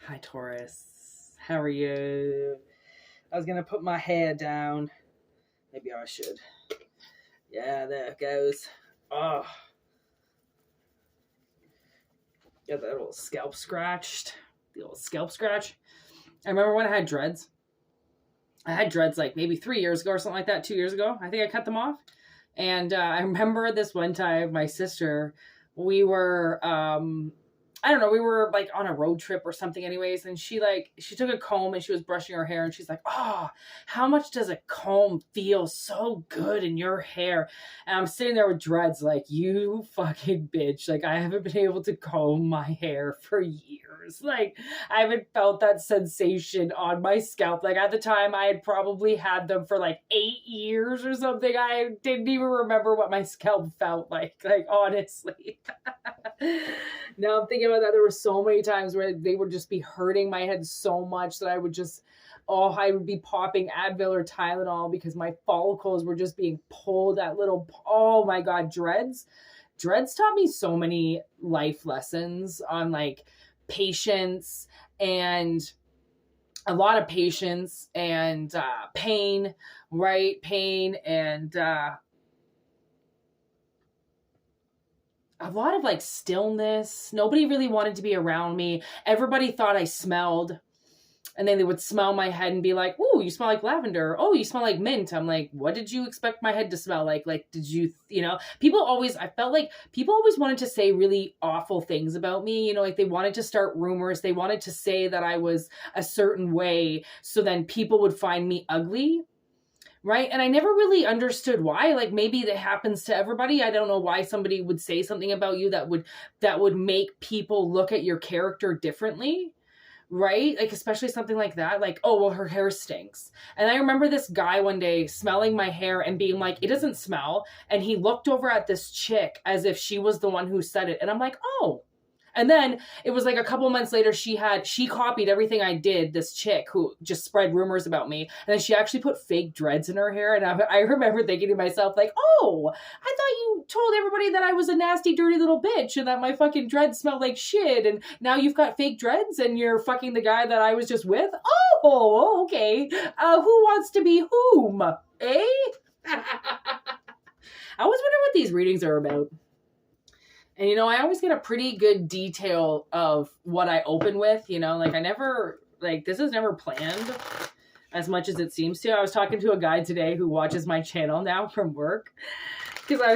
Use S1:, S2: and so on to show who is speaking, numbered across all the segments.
S1: Hi, Taurus. How are you? I was gonna put my hair down. Maybe I should. Yeah, there it goes. Oh, got that little scalp scratched. The old scalp scratch. I remember when I had dreads. I had dreads like maybe 3 years ago or something like that, 2 years ago. I think I cut them off. And I remember this one time, my sister, we were I don't know, we were like on a road trip or something anyways, and she took a comb and she was brushing her hair and she's like, "Oh, how much does a comb feel so good in your hair?" And I'm sitting there with dreads like, "You fucking bitch. Like, I haven't been able to comb my hair for years. Like, I haven't felt that sensation on my scalp. Like, at the time I had probably had them for like 8 years or something. I didn't even remember what my scalp felt like honestly." Now I'm thinking about that. There were so many times where they would just be hurting my head so much that I would be popping Advil or Tylenol because my follicles were just being pulled at oh my God, dreads. Dreads taught me so many life lessons on like patience and a lot of patience and pain, right? Pain and a lot of like stillness. Nobody really wanted to be around me. Everybody thought I smelled. And then they would smell my head and be like, "Oh, you smell like lavender. Oh, you smell like mint." I'm like, "What did you expect my head to smell like? Like, did you, I felt like people always wanted to say really awful things about me. Like they wanted to start rumors. They wanted to say that I was a certain way. So then people would find me ugly. Right. And I never really understood why. Like maybe that happens to everybody. I don't know why somebody would say something about you that would make people look at your character differently. Right? Like, especially something like that. Like, "Oh, well, her hair stinks." And I remember this guy one day smelling my hair and being like, "It doesn't smell." And he looked over at this chick as if she was the one who said it. And I'm like, "Oh." And then it was like a couple months later, she copied everything I did, this chick who just spread rumors about me. And then she actually put fake dreads in her hair. And I remember thinking to myself, like, "Oh, I thought you told everybody that I was a nasty, dirty little bitch and that my fucking dreads smelled like shit. And now you've got fake dreads and you're fucking the guy that I was just with? Oh, okay. Who wants to be whom? Eh?" I always wonder what these readings are about. And, I always get a pretty good detail of what I open with, like I never, like this is never planned as much as it seems to. I was talking to a guy today who watches my channel now from work because I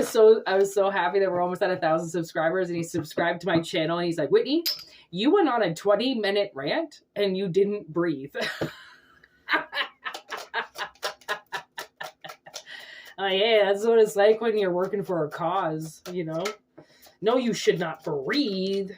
S1: was so happy that we're almost at 1,000 subscribers, and he subscribed to my channel and he's like, "Whitney, you went on a 20-minute rant and you didn't breathe." Yeah, that's what it's like when you're working for a cause, No, you should not breathe.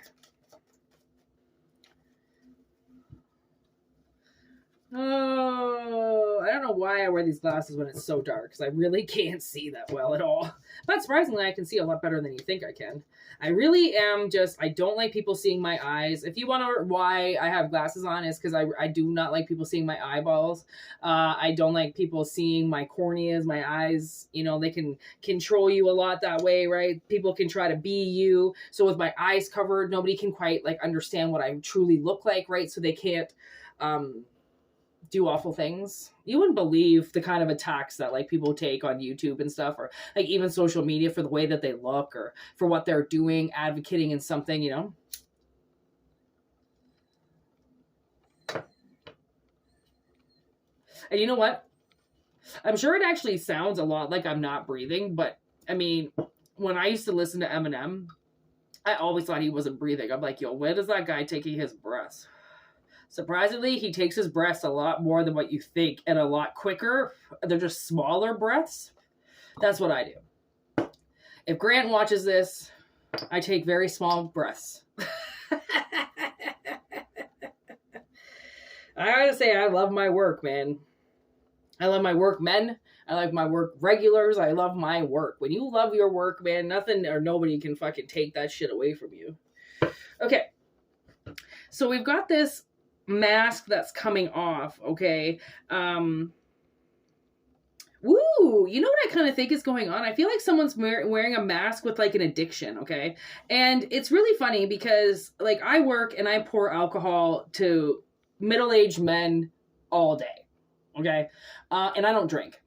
S1: Oh, I don't know why I wear these glasses when it's so dark, because I really can't see that well at all. But surprisingly, I can see a lot better than you think I can. I really am I don't like people seeing my eyes. If you wonder why I have glasses on, is because I do not like people seeing my eyeballs. I don't like people seeing my corneas, my eyes. They can control you a lot that way, right? People can try to be you. So with my eyes covered, nobody can quite like understand what I truly look like, right? So they can't do awful things. You wouldn't believe the kind of attacks that like people take on YouTube and stuff, or like even social media, for the way that they look or for what they're doing, advocating in something, And you know what? I'm sure it actually sounds a lot like I'm not breathing, but I mean, when I used to listen to Eminem, I always thought he wasn't breathing. I'm like, yo, where does that guy taking his breaths? Surprisingly, he takes his breaths a lot more than what you think, and a lot quicker. They're just smaller breaths. That's what I do. If Grant watches this, I take very small breaths. I gotta say, I love my work, man. I love my work, men. I like my work regulars. I love my work. When you love your work, man, nothing or nobody can fucking take that shit away from you. Okay. So we've got this mask that's coming off, okay? Ooh, you know what I kind of think is going on? I feel like someone's wearing a mask with like an addiction, okay? And it's really funny because like I work and I pour alcohol to middle-aged men all day, okay? And I don't drink.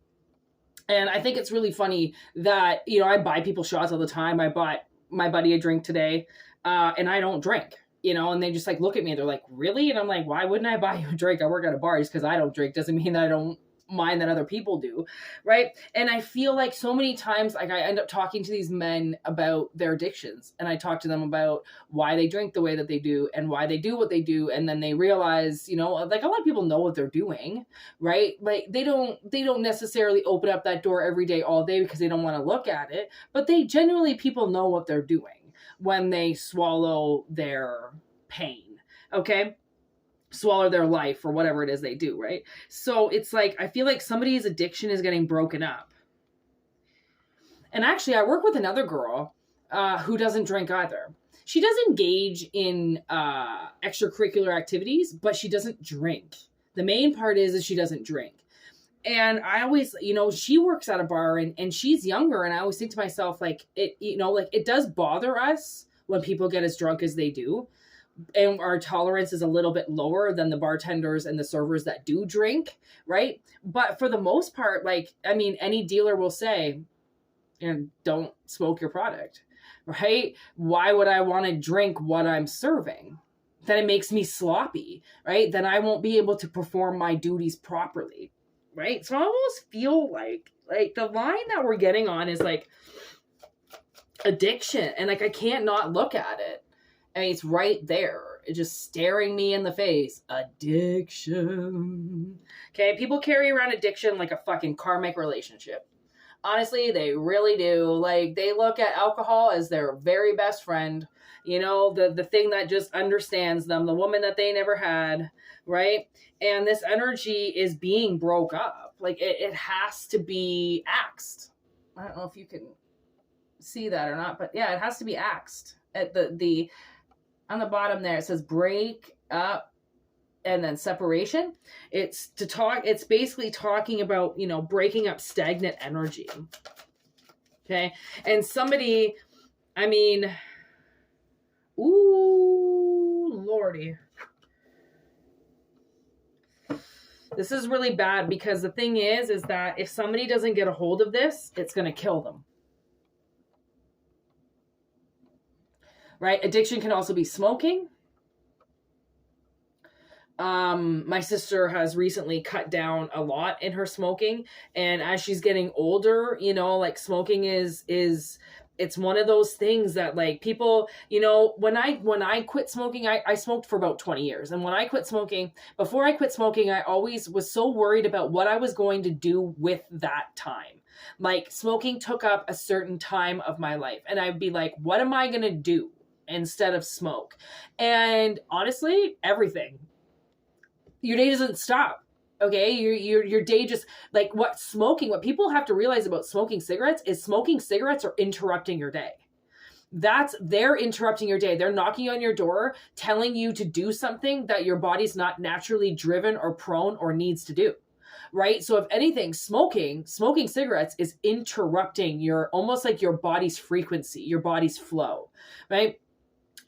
S1: And I think it's really funny that, you know, I buy people shots all the time. I bought my buddy a drink today, and I don't drink, you know, and they just like look at me and they're like, really? And I'm like, why wouldn't I buy you a drink? I work at a bar. Just because I don't drink doesn't mean that I don't mind that other people do, right? And I feel like so many times like I end up talking to these men about their addictions, and I talk to them about why they drink the way that they do and why they do what they do, and then they realize, you know, like a lot of people know what they're doing, right? Like they don't necessarily open up that door every day all day because they don't want to look at it, but they genuinely, people know what they're doing when they swallow their pain, okay? Swallow their life or whatever it is they do, right? So it's like, I feel like somebody's addiction is getting broken up. And actually, I work with another girl who doesn't drink either. She does engage in extracurricular activities, but she doesn't drink. The main part is she doesn't drink. And I always, you know, she works at a bar and she's younger. And I always think to myself, like, it, you know, like it does bother us when people get as drunk as they do. And our tolerance is a little bit lower than the bartenders and the servers that do drink, right? But for the most part, like, I mean, any dealer will say, you know, don't smoke your product, right? Why would I want to drink what I'm serving? Then it makes me sloppy, right? Then I won't be able to perform my duties properly, right? So I almost feel like the line that we're getting on is like addiction. And like, I can't not look at it. I mean, it's right there. It's just staring me in the face. Addiction. Okay, people carry around addiction like a fucking karmic relationship. Honestly, they really do. Like, they look at alcohol as their very best friend. You know, the thing that just understands them, the woman that they never had, right? And this energy is being broke up. Like, it has to be axed. I don't know if you can see that or not, but yeah, it has to be axed. At the on the bottom there, it says break up and then separation. It's basically talking about, you know, breaking up stagnant energy. Okay. And somebody, I mean, ooh, Lordy. This is really bad because the thing is that if somebody doesn't get a hold of this, it's going to kill them. Right? Addiction can also be smoking. My sister has recently cut down a lot in her smoking. And as she's getting older, you know, like smoking is it's one of those things that like people, you know, when I quit smoking, I smoked for about 20 years. And when I quit smoking, before I quit smoking, I always was so worried about what I was going to do with that time. Like smoking took up a certain time of my life. And I'd be like, what am I going to do instead of smoke? And honestly, everything. Your day doesn't stop. Okay, your day just like what people have to realize about smoking cigarettes is smoking cigarettes are interrupting your day. They're interrupting your day. They're knocking on your door, telling you to do something that your body's not naturally driven or prone or needs to do. Right? So if anything, smoking cigarettes is interrupting almost like your body's frequency, your body's flow, right?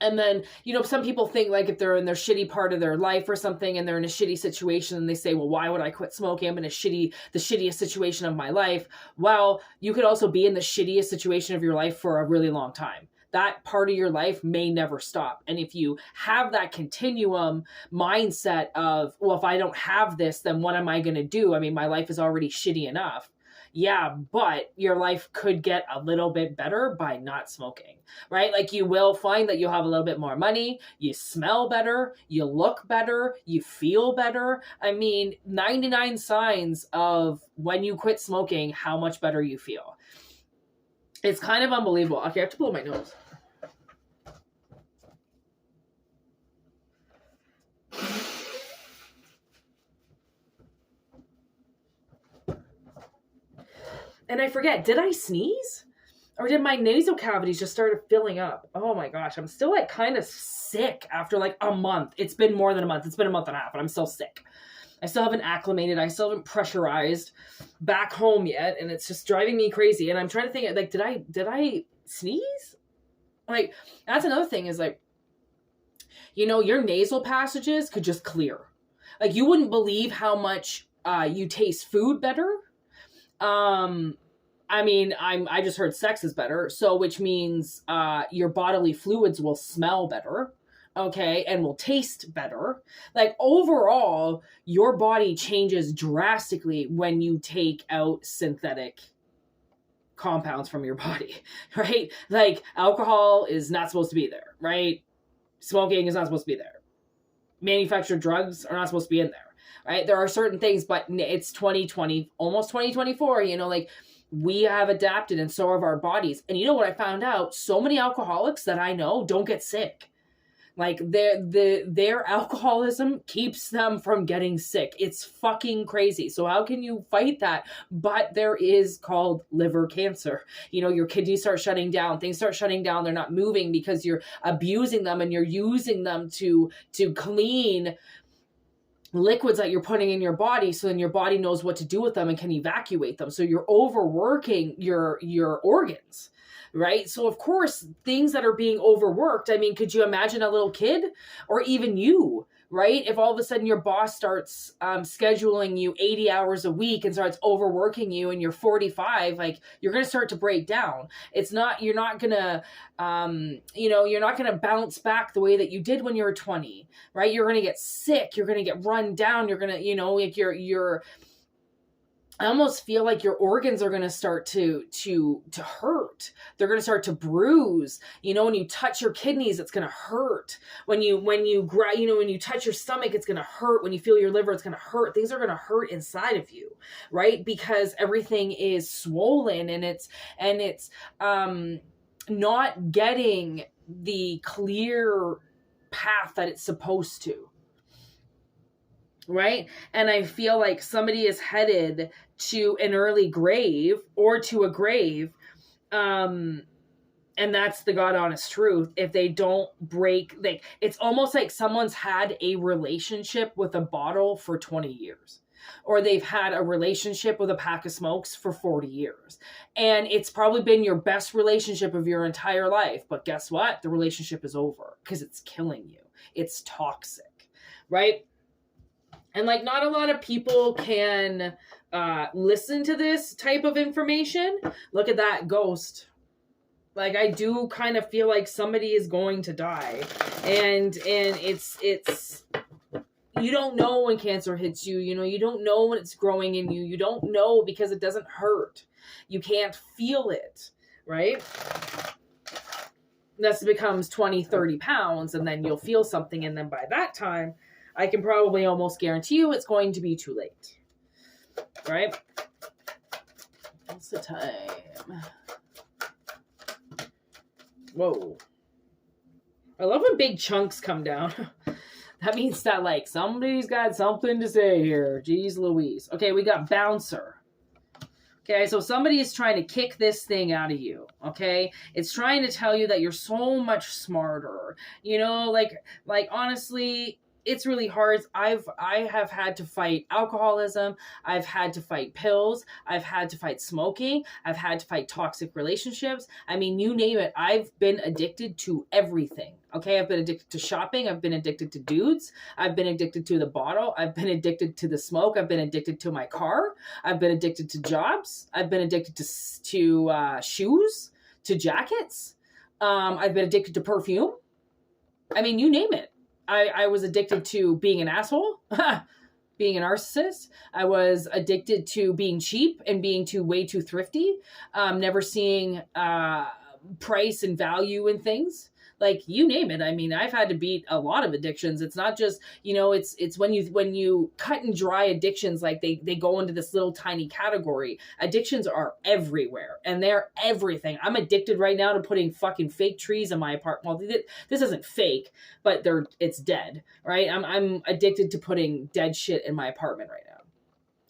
S1: And then, you know, some people think like if they're in their shitty part of their life or something and they're in a shitty situation and they say, well, why would I quit smoking? I'm in the shittiest situation of my life. Well, you could also be in the shittiest situation of your life for a really long time. That part of your life may never stop. And if you have that continuum mindset of, well, if I don't have this, then what am I going to do? I mean, my life is already shitty enough. Yeah, but your life could get a little bit better by not smoking, right? Like you will find that you'll have a little bit more money, you smell better, you look better, you feel better. I mean, 99 signs of when you quit smoking, how much better you feel. It's kind of unbelievable. Okay, I have to blow my nose. And I forget, did I sneeze? Or did my nasal cavities just started filling up? Oh my gosh, I'm still like kind of sick after like a month. It's been more than a month. It's been a month and a half, and I'm still sick. I still haven't acclimated. I still haven't pressurized back home yet. And it's just driving me crazy. And I'm trying to think, like, did I sneeze? Like, that's another thing is like, you know, your nasal passages could just clear. Like, you wouldn't believe how much you taste food better. I mean, I just heard sex is better. So, which means your bodily fluids will smell better. Okay, and will taste better. Like, overall, your body changes drastically when you take out synthetic compounds from your body, right? Like, alcohol is not supposed to be there, right? Smoking is not supposed to be there. Manufactured drugs are not supposed to be in there, right? There are certain things, but it's 2020, almost 2024, you know, like, we have adapted and so have our bodies. And you know what I found out? So many alcoholics that I know don't get sick. Like, their alcoholism keeps them from getting sick. It's fucking crazy. So how can you fight that? But there is called liver cancer. You know, your kidneys start shutting down. Things start shutting down. They're not moving because you're abusing them and you're using them to clean liquids that you're putting in your body, so then your body knows what to do with them and can evacuate them. So you're overworking your organs. Right? So of course, things that are being overworked, I mean, could you imagine a little kid or even you, right? If all of a sudden your boss starts scheduling you 80 hours a week and starts overworking you and you're 45, like, you're going to start to break down. You're not going to, you're not going to bounce back the way that you did when you were 20, right? You're going to get sick. You're going to get run down. You're going to, like I almost feel like your organs are going to start to hurt. They're going to start to bruise. You know, when you touch your kidneys, it's going to hurt. When you touch your stomach, it's going to hurt. When you feel your liver, it's going to hurt. Things are going to hurt inside of you, right? Because everything is swollen and it's not getting the clear path that it's supposed to. Right? And I feel like somebody is headed to an early grave or to a grave. And that's the God honest truth. If they don't break, like, it's almost like someone's had a relationship with a bottle for 20 years. Or they've had a relationship with a pack of smokes for 40 years. And it's probably been your best relationship of your entire life. But guess what? The relationship is over because it's killing you. It's toxic, right? And like, not a lot of people can listen to this type of information. Look at that ghost. Like, I do kind of feel like somebody is going to die. And it's you don't know when cancer hits you. You know, you don't know when it's growing in you. You don't know because it doesn't hurt. You can't feel it, right? This becomes 20, 30 pounds, and then you'll feel something. And then by that time, I can probably almost guarantee you it's going to be too late. Right? What's the time? Whoa. I love when big chunks come down. That means that, like, somebody's got something to say here. Jeez Louise. Okay, we got bouncer. Okay, so somebody is trying to kick this thing out of you, okay? It's trying to tell you that you're so much smarter. You know, like honestly, it's really hard. I have had to fight alcoholism. I've had to fight pills. I've had to fight smoking. I've had to fight toxic relationships. I mean, you name it. I've been addicted to everything. Okay, I've been addicted to shopping. I've been addicted to dudes. I've been addicted to the bottle. I've been addicted to the smoke. I've been addicted to my car. I've been addicted to jobs. I've been addicted to shoes, to jackets. I've been addicted to perfume. I mean, you name it. I was addicted to being an asshole, being a narcissist. I was addicted to being cheap and being way too thrifty, never seeing price and value in things. Like, you name it. I mean, I've had to beat a lot of addictions. It's not just, you know, it's when you cut and dry addictions, like they go into this little tiny category. Addictions are everywhere and they're everything. I'm addicted right now to putting fucking fake trees in my apartment. Well, this isn't fake, but it's dead, right? I'm addicted to putting dead shit in my apartment right now.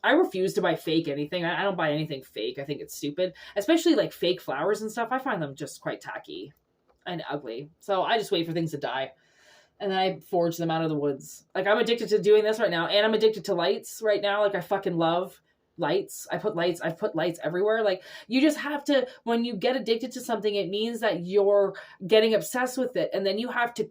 S1: I refuse to buy fake anything. I don't buy anything fake. I think it's stupid, especially like fake flowers and stuff. I find them just quite tacky and ugly. So I just wait for things to die. and then I forge them out of the woods. Like, I'm addicted to doing this right now, and I'm addicted to lights right now. Like, I fucking love lights. I've put lights everywhere. Like, you just have to, when you get addicted to something, it means that you're getting obsessed with it, and then you have to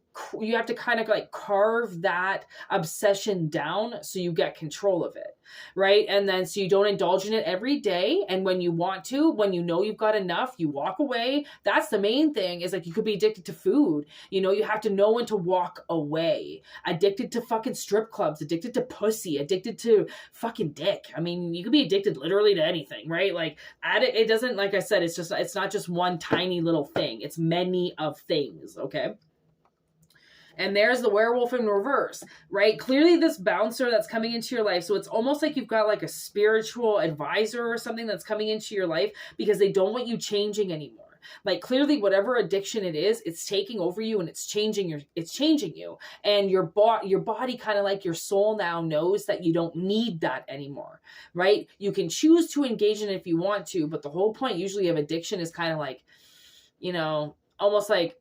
S1: kind of like carve that obsession down so you get control of it, right? And then so you don't indulge in it every day, and when you want to, when you know you've got enough, you walk away. That's the main thing. Is like, you could be addicted to food, you know, you have to know when to walk away. Addicted to fucking strip clubs, addicted to pussy, addicted to fucking dick. I mean, you could be addicted literally to anything, right? Like, it doesn't, like I said, it's not just one tiny little thing. It's many of things, okay? And there's the werewolf in reverse, right? Clearly this bouncer that's coming into your life. So it's almost like you've got like a spiritual advisor or something that's coming into your life because they don't want you changing anymore. Like, clearly whatever addiction it is, it's taking over you and it's changing you. And your body, kind of like your soul, now knows that you don't need that anymore, right? You can choose to engage in it if you want to, but the whole point usually of addiction is kind of like, you know, almost like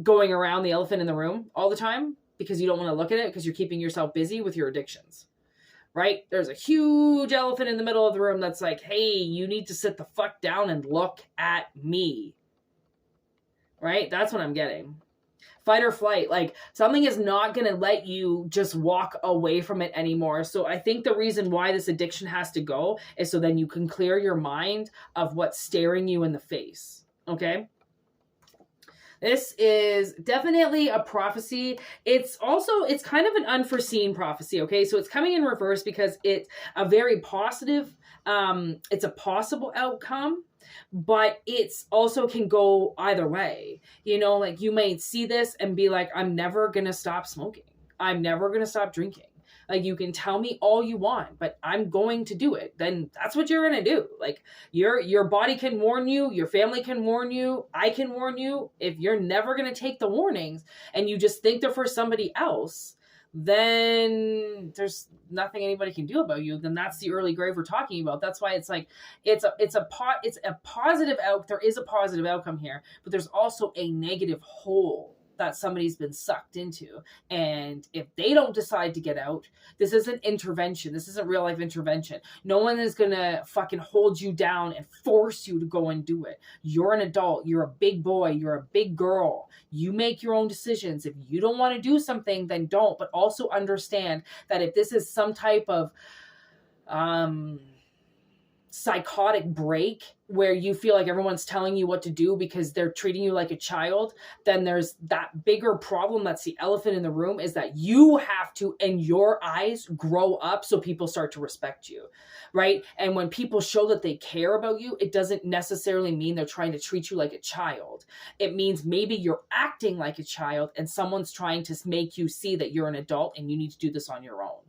S1: going around the elephant in the room all the time because you don't want to look at it because you're keeping yourself busy with your addictions, right? There's a huge elephant in the middle of the room that's like, hey, you need to sit the fuck down and look at me, right? That's what I'm getting. Fight or flight. Like, something is not going to let you just walk away from it anymore. So I think the reason why this addiction has to go is so then you can clear your mind of what's staring you in the face, okay? This is definitely a prophecy. It's kind of an unforeseen prophecy, okay? So it's coming in reverse because it's a very positive, it's a possible outcome, but it's also can go either way. You know, like, you may see this and be like, I'm never going to stop smoking. I'm never going to stop drinking. Like, you can tell me all you want, but I'm going to do it. Then that's what you're going to do. Like, your body can warn you. Your family can warn you. I can warn you. If you're never going to take the warnings and you just think they're for somebody else, then there's nothing anybody can do about you. Then that's the early grave we're talking about. That's why it's like, it's a positive there is a positive outcome here, but there's also a negative hole that somebody's been sucked into. And if they don't decide to get out, this isn't intervention. This isn't real life intervention. No one is going to fucking hold you down and force you to go and do it. You're an adult. You're a big boy. You're a big girl. You make your own decisions. If you don't want to do something, then don't. But also understand that if this is some type of psychotic break where you feel like everyone's telling you what to do because they're treating you like a child, then there's that bigger problem. That's the elephant in the room, is that you have to, in your eyes, grow up so people start to respect you, right? And when people show that they care about you, it doesn't necessarily mean they're trying to treat you like a child. It means maybe you're acting like a child and someone's trying to make you see that you're an adult and you need to do this on your own,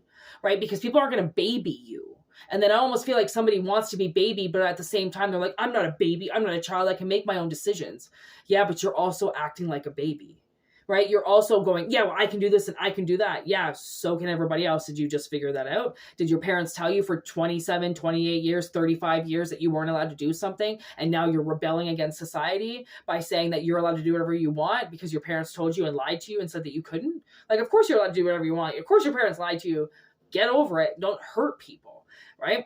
S1: right? Because people aren't going to baby you. And then I almost feel like somebody wants to be baby, but at the same time, they're like, I'm not a baby. I'm not a child. I can make my own decisions. Yeah, but you're also acting like a baby, right? You're also going, yeah, well, I can do this and I can do that. Yeah, so can everybody else. Did you just figure that out? Did your parents tell you for 27, 28 years, 35 years that you weren't allowed to do something? And now you're rebelling against society by saying that you're allowed to do whatever you want because your parents told you and lied to you and said that you couldn't? Like, of course you're allowed to do whatever you want. Of course your parents lied to you. Get over it. Don't hurt people. Right?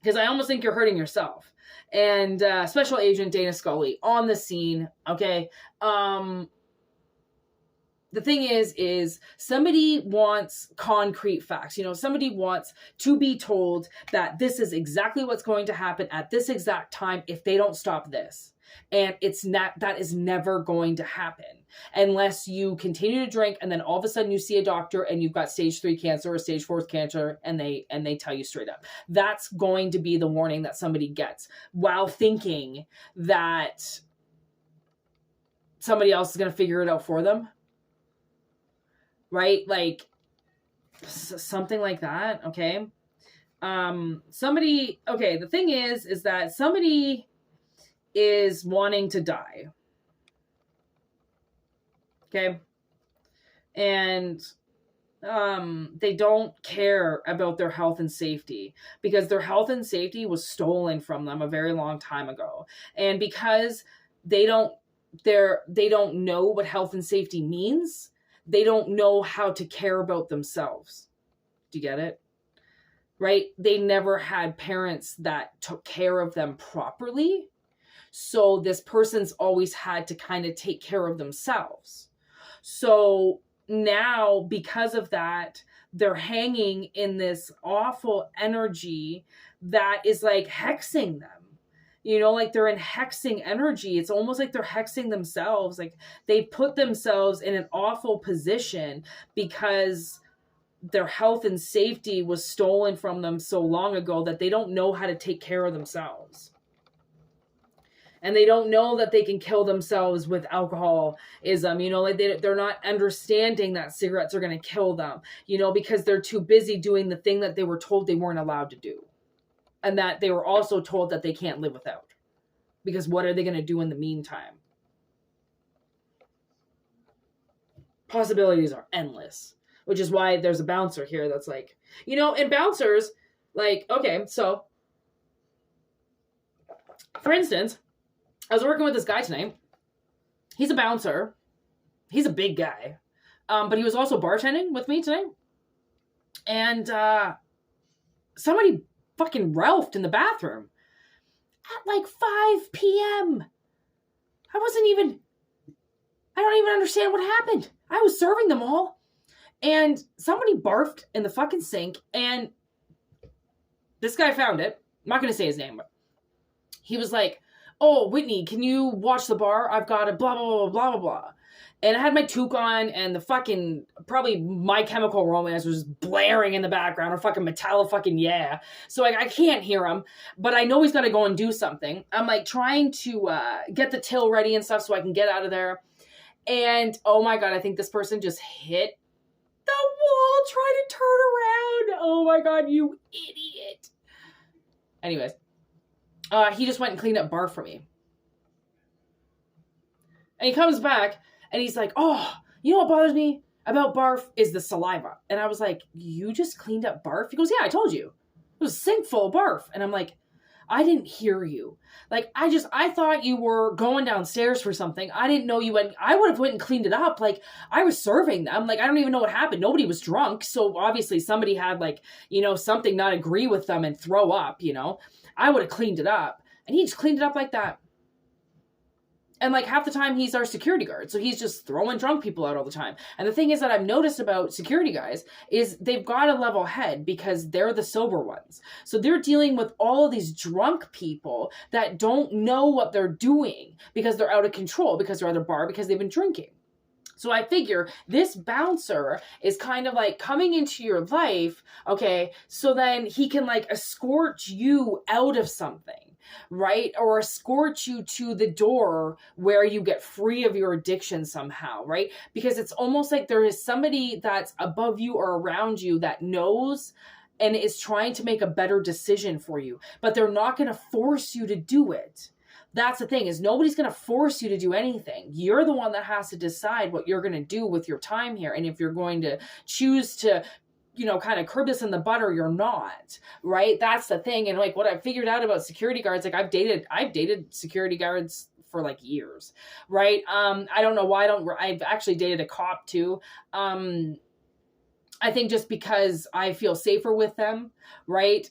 S1: Because I almost think you're hurting yourself. And Special Agent Dana Scully on the scene. Okay. The thing is somebody wants concrete facts. You know, somebody wants to be told that this is exactly what's going to happen at this exact time if they don't stop this. And that is never going to happen unless you continue to drink and then all of a sudden you see a doctor and you've got stage 3 cancer or stage 4 cancer and they tell you straight up. That's going to be the warning that somebody gets while thinking that somebody else is going to figure it out for them. Right? Like something like that. Okay. The thing is that somebody is wanting to die. Okay. And they don't care about their health and safety because their health and safety was stolen from them a very long time ago. And because they don't know what health and safety means, they don't know how to care about themselves. Do you get it? Right? They never had parents that took care of them properly. So this person's always had to kind of take care of themselves. So now, because of that, they're hanging in this awful energy that is like hexing them. You know, like they're in hexing energy. It's almost like they're hexing themselves. Like they put themselves in an awful position because their health and safety was stolen from them so long ago that they don't know how to take care of themselves. And they don't know that they can kill themselves with alcoholism, you know, like they're not understanding that cigarettes are going to kill them, you know, because they're too busy doing the thing that they were told they weren't allowed to do. And that they were also told that they can't live without. Because what are they going to do in the meantime? Possibilities are endless. Which is why there's a bouncer here that's like, you know, and bouncers, like, okay, so, for instance, I was working with this guy tonight. He's a bouncer. He's a big guy. But he was also bartending with me tonight. And somebody fucking Ralphed in the bathroom at like 5 p.m. I don't even understand what happened. I was serving them all. And somebody barfed in the fucking sink. And this guy found it. I'm not going to say his name, but he was like, oh, Whitney, can you watch the bar? I've got a blah, blah, blah, blah, blah, blah. And I had my toque on, and the fucking, probably My Chemical Romance was just blaring in the background, or fucking Metallica fucking yeah. So I can't hear him, but I know he's got to go and do something. I'm like trying to get the till ready and stuff so I can get out of there. And oh my God, I think this person just hit the wall trying to turn around. Oh my God, you idiot. Anyways. He just went and cleaned up barf for me. And he comes back and he's like, oh, you know what bothers me about barf is the saliva. And I was like, you just cleaned up barf? He goes, yeah, I told you. It was a sink full of barf. And I'm like, I didn't hear you. Like, I thought you were going downstairs for something. I didn't know you went. I would have went and cleaned it up. Like, I was serving them. Like, I don't even know what happened. Nobody was drunk. So obviously somebody had like, you know, something not agree with them and throw up, you know. I would have cleaned it up. And he just cleaned it up like that. And like half the time he's our security guard. So he's just throwing drunk people out all the time. And the thing is that I've noticed about security guys is they've got a level head because they're the sober ones. So they're dealing with all of these drunk people that don't know what they're doing because they're out of control, because they're at a bar, because they've been drinking. So I figure this bouncer is kind of like coming into your life, okay, so then he can like escort you out of something, right? Or escort you to the door where you get free of your addiction somehow, right? Because it's almost like there is somebody that's above you or around you that knows and is trying to make a better decision for you, but they're not going to force you to do it. That's the thing, is nobody's going to force you to do anything. You're the one that has to decide what you're going to do with your time here. And if you're going to choose to, you know, kind of curb this in the butt or you're not, right? That's the thing. And like what I figured out about security guards, like I've dated security guards for like years, right? I don't know why I've actually dated a cop too. I think just because I feel safer with them, right?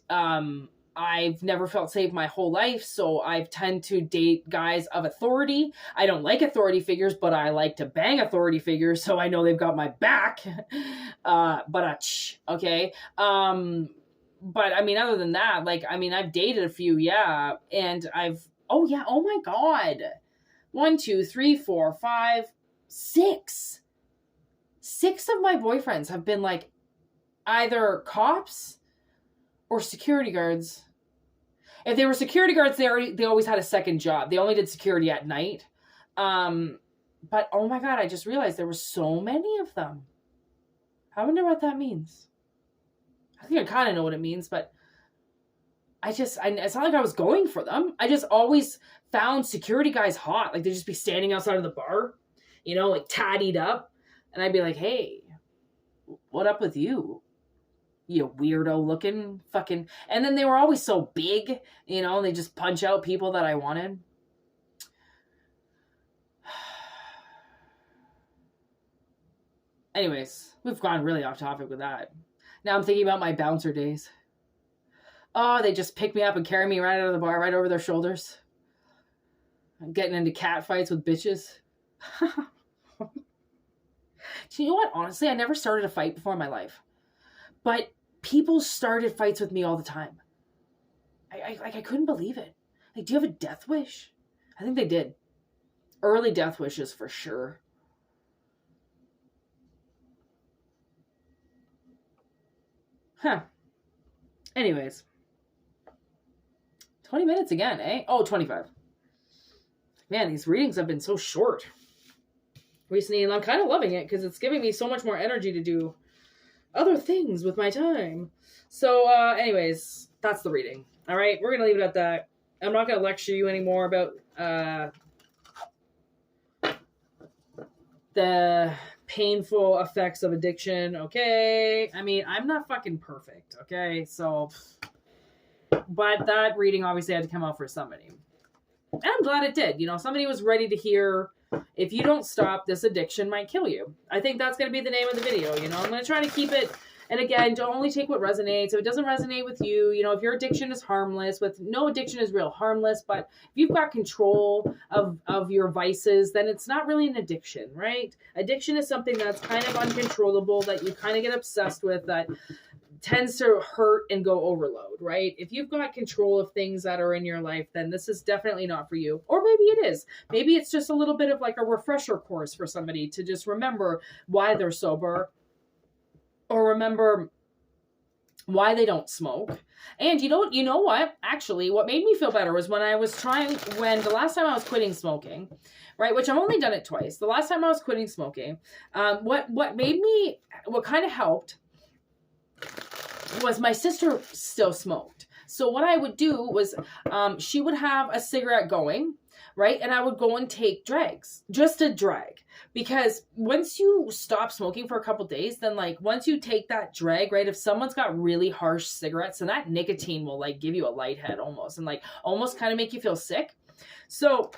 S1: I've never felt safe my whole life, so I tend to date guys of authority. I don't like authority figures, but I like to bang authority figures, so I know they've got my back. Okay? But I mean, other than that, like, I mean, I've dated a few, yeah, and oh my God. 1, 2, 3, 4, 5, 6. 6 of my boyfriends have been like either cops or security guards. If they were security guards, they always had a second job. They only did security at night. But oh my God, I just realized there were so many of them. I wonder what that means. I think I kind of know what it means, but it's not like I was going for them. I just always found security guys hot. Like they'd just be standing outside of the bar, you know, like tattied up. And I'd be like, hey, what up with you? You weirdo looking fucking. And then they were always so big, you know, and they just punch out people that I wanted. Anyways, we've gone really off topic with that. Now I'm thinking about my bouncer days. Oh, they just pick me up and carry me right out of the bar, right over their shoulders. I'm getting into cat fights with bitches. Do you know what? Honestly, I never started a fight before in my life. But people started fights with me all the time. I couldn't believe it. Like, do you have a death wish? I think they did. Early death wishes for sure. Huh. Anyways. 20 minutes again, eh? Oh, 25. Man, these readings have been so short recently, and I'm kind of loving it because it's giving me so much more energy to do other things with my time. So, anyways, that's the reading. All right, we're going to leave it at that. I'm not going to lecture you anymore about the painful effects of addiction, okay? I mean, I'm not fucking perfect, okay? So, but that reading obviously had to come out for somebody. And I'm glad it did. You know, somebody was ready to hear, if you don't stop, this addiction might kill you. I think that's going to be the name of the video. You know, I'm going to try to keep it. And again, don't only take what resonates. If it doesn't resonate with you, you know, if your addiction is harmless, with no addiction is real harmless, but if you've got control of your vices, then it's not really an addiction, right? Addiction is something that's kind of uncontrollable, that you kind of get obsessed with, that tends to hurt and go overload, right? If you've got control of things that are in your life, then this is definitely not for you. Or maybe it is. Maybe it's just a little bit of like a refresher course for somebody to just remember why they're sober, or remember why they don't smoke. And you know what? Actually, what made me feel better was when the last time I was quitting smoking, right? Which I've only done it twice. The last time I was quitting smoking, what kind of helped was my sister still smoked. So what I would do was, she would have a cigarette going, right? And I would go and take drags, just a drag. Because once you stop smoking for a couple days, then like once you take that drag, right? If someone's got really harsh cigarettes, and that nicotine will like give you a light head almost, and like almost kind of make you feel sick. So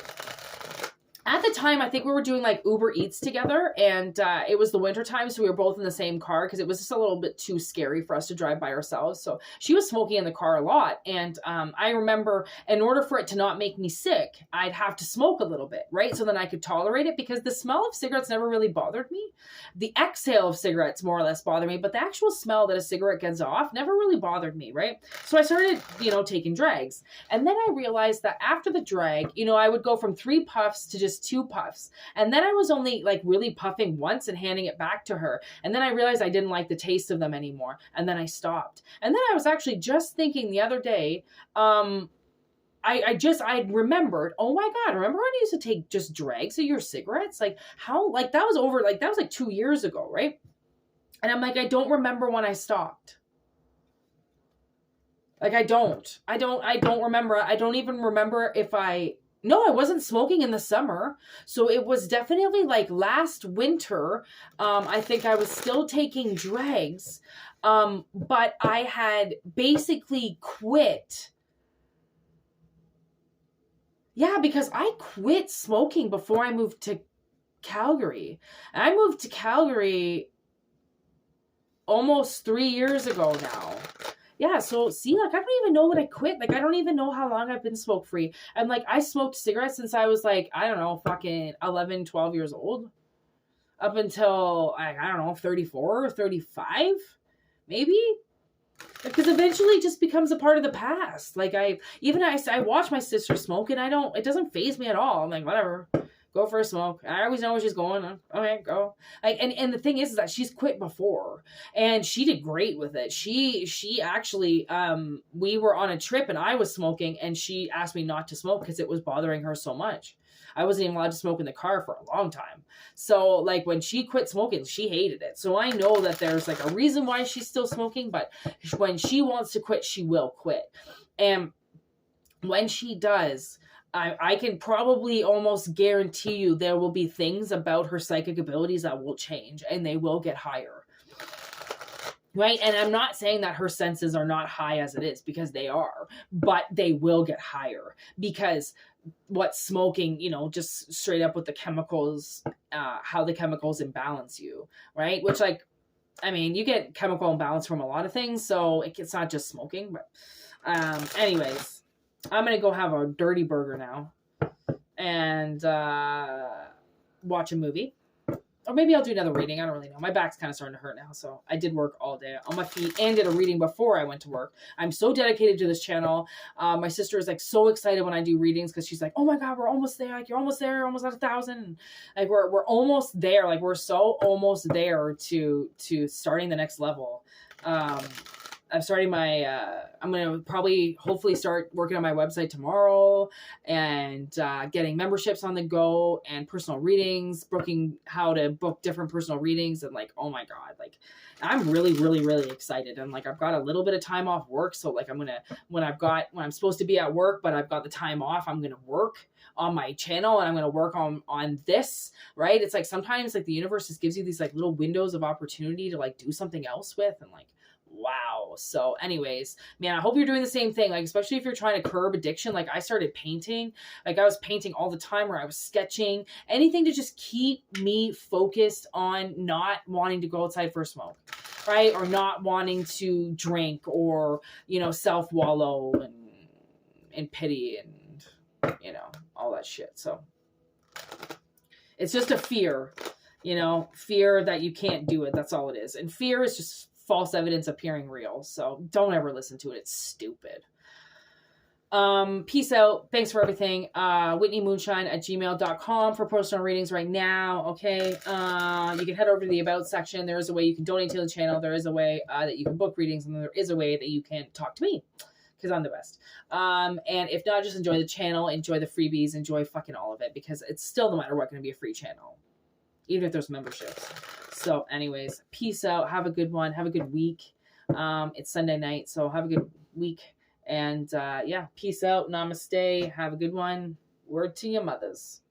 S1: at the time, I think we were doing like Uber Eats together, and it was the winter time, so we were both in the same car because it was just a little bit too scary for us to drive by ourselves. So she was smoking in the car a lot, and I remember in order for it to not make me sick, I'd have to smoke a little bit, right? So then I could tolerate it, because the smell of cigarettes never really bothered me. The exhale of cigarettes more or less bothered me, but the actual smell that a cigarette gives off never really bothered me, right? So I started, taking drags. And then I realized that after the drag, I would go from 3 puffs to just 2 puffs. And then I was only like really puffing once and handing it back to her. And then I realized I didn't like the taste of them anymore. And then I stopped. And then I was actually just thinking the other day, I remembered, oh my God, remember when you used to take just drags of your cigarettes? Like how, like that was like 2 years ago, right? And I'm like, I don't remember when I stopped. Like I don't remember. I don't even remember if I wasn't smoking in the summer. So it was definitely like last winter. I think I was still taking drags. But I had basically quit. Yeah, because I quit smoking before I moved to Calgary. And I moved to Calgary almost 3 years ago now. Yeah, so see, like, I don't even know when I quit. Like, I don't even know how long I've been smoke-free. And, like, I smoked cigarettes since I was, like, I don't know, fucking 11, 12 years old. Up until, I don't know, 34 or 35, maybe? Because eventually it just becomes a part of the past. Like, I watch my sister smoke, and it doesn't faze me at all. I'm like, whatever. Go for a smoke. I always know where she's going. Okay, go. Like, and the thing is that she's quit before, and she did great with it. She actually, we were on a trip and I was smoking, and she asked me not to smoke because it was bothering her so much. I wasn't even allowed to smoke in the car for a long time. So like when she quit smoking, she hated it. So I know that there's like a reason why she's still smoking, but when she wants to quit, she will quit. And when she does, I can probably almost guarantee you there will be things about her psychic abilities that will change, and they will get higher. Right. And I'm not saying that her senses are not high as it is, because they are, but they will get higher because what smoking, just straight up with the chemicals, how the chemicals imbalance you. Right. Which, like, I mean, you get chemical imbalance from a lot of things. So it's not just smoking. But anyways, I'm going to go have a dirty burger now and watch a movie. Or maybe I'll do another reading. I don't really know. My back's kind of starting to hurt now. So I did work all day on my feet and did a reading before I went to work. I'm so dedicated to this channel. My sister is like so excited when I do readings because she's like, oh my God, we're almost there. Like, you're almost there. You're almost at 1,000. Like we're almost there. Like we're so almost there to starting the next level. I'm starting my, I'm going to probably hopefully start working on my website tomorrow and getting memberships on the go and personal readings, booking how to book different personal readings. And like, oh my God, like I'm really, really, really excited. And like, I've got a little bit of time off work. So like, I'm going to, when I'm supposed to be at work, but I've got the time off, I'm going to work on my channel and I'm going to work on this, right? It's like, sometimes like the universe just gives you these like little windows of opportunity to like do something else with. And like, wow. So anyways, man, I hope you're doing the same thing. Like, especially if you're trying to curb addiction. Like I started painting, like I was painting all the time, or I was sketching, anything to just keep me focused on not wanting to go outside for a smoke, right? Or not wanting to drink or, self-wallow and pity and, all that shit. So it's just a fear, fear that you can't do it. That's all it is. And fear is just false evidence appearing real. So don't ever listen to it. It's stupid. Peace out. Thanks for everything. whitneymoonshine@gmail.com for personal readings right now. Okay. You can head over to the about section. There is a way you can donate to the channel. There is a way that you can book readings, and there is a way that you can talk to me because I'm the best. And if not, just enjoy the channel, enjoy the freebies, enjoy fucking all of it, because it's still, no matter what, going to be a free channel, even if there's memberships. So anyways, peace out. Have a good one. Have a good week. It's Sunday night, so have a good week. And yeah, peace out. Namaste. Have a good one. Word to your mothers.